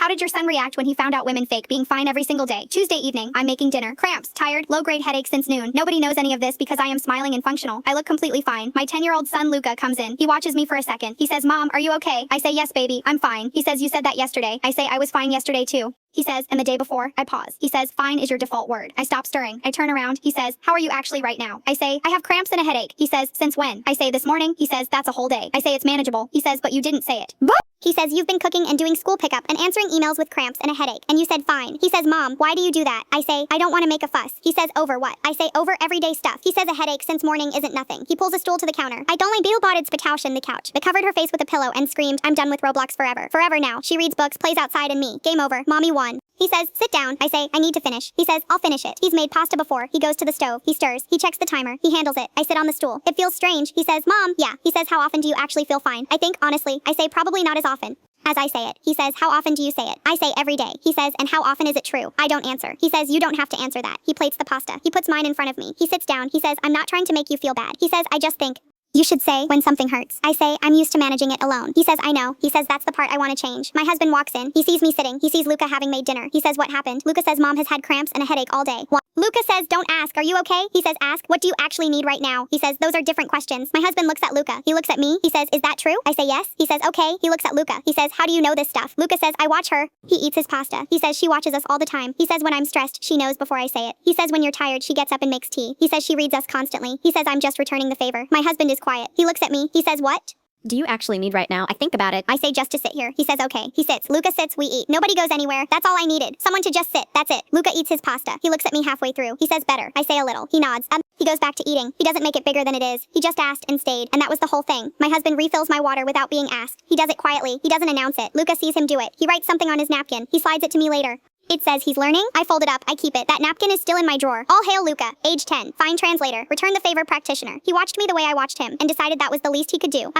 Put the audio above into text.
How did your son react when he found out women fake being fine every single day? Tuesday evening, I'm making dinner. Cramps, tired, low-grade headache since noon. Nobody knows any of this because I am smiling and functional. I look completely fine. My 10-year-old son Luca comes in. He watches me for a second. He says, Mom, are you okay? I say, yes, baby, I'm fine. He says, you said that yesterday. I say, I was fine yesterday too. He says, and the day before. I pause. He says, fine is your default word. I stop stirring. I turn around. He says, how are you actually right now? I say, I have cramps and a headache. He says, since when? I say, this morning. He says, that's a whole day. I say, it's manageable. He says, but you didn't say it. He says, you've been cooking and doing school pickup and answering emails with cramps and a headache, and you said fine. He says, Mom, why do you do that? I say, I don't want to make a fuss. He says, over what? I say, over everyday stuff. He says a headache since morning isn't nothing. He pulls a stool to the counter. I don't like beetle-botted spatouche in the couch. But covered her face with a pillow and screamed, I'm done with Roblox forever. Forever now. She reads books, plays outside, and me. Game over. Mommy won. He says, sit down. I say, I need to finish. He says, I'll finish it. He's made pasta before. He goes to the stove. He stirs. He checks the timer. He handles it. I sit on the stool. It feels strange. He says, Mom, yeah. He says, how often do you actually feel fine? I think, honestly. I say, probably not as often as I say it. He says, how often do you say it? I say, every day. He says, and how often is it true? I don't answer. He says, you don't have to answer that. He plates the pasta. He puts mine in front of me. He sits down. He says, I'm not trying to make you feel bad. He says, I just think you should say when something hurts. I say, I'm used to managing it alone. He says, I know. He says, that's the part I want to change. My husband walks in. He sees me sitting. He sees Luca having made dinner. He says, what happened? Luca says, Mom has had cramps and a headache all day. What? Luca says, don't ask. Are you okay? He says, ask. What do you actually need right now? He says, those are different questions. My husband looks at Luca. He looks at me. He says, is that true? I say, yes. He says, okay. He looks at Luca. He says, how do you know this stuff? Luca says, I watch her. He eats his pasta. He says, she watches us all the time. He says, when I'm stressed, she knows before I say it. He says, when you're tired, she gets up and makes tea. He says, she reads us constantly. He says, I'm just returning the favor. My husband is quiet. He looks at me. He says, what do you actually need right now? I think about it. I say, just to sit here. He says, okay. He sits. Luca sits. We eat. Nobody goes anywhere. That's all I needed. Someone to just sit. That's it. Luca eats his pasta. He looks at me halfway through. He says, better. I say a little. He nods. He goes back to eating. He doesn't make it bigger than it is. He just asked and stayed. And that was the whole thing. My husband refills my water without being asked. He does it quietly. He doesn't announce it. Luca sees him do it. He writes something on his napkin. He slides it to me later. It says he's learning. I fold it up. I keep it. That napkin is still in my drawer. All hail Luca. Age 10. Fine translator. Return the favor practitioner. He watched me the way I watched him and decided that was the least he could do.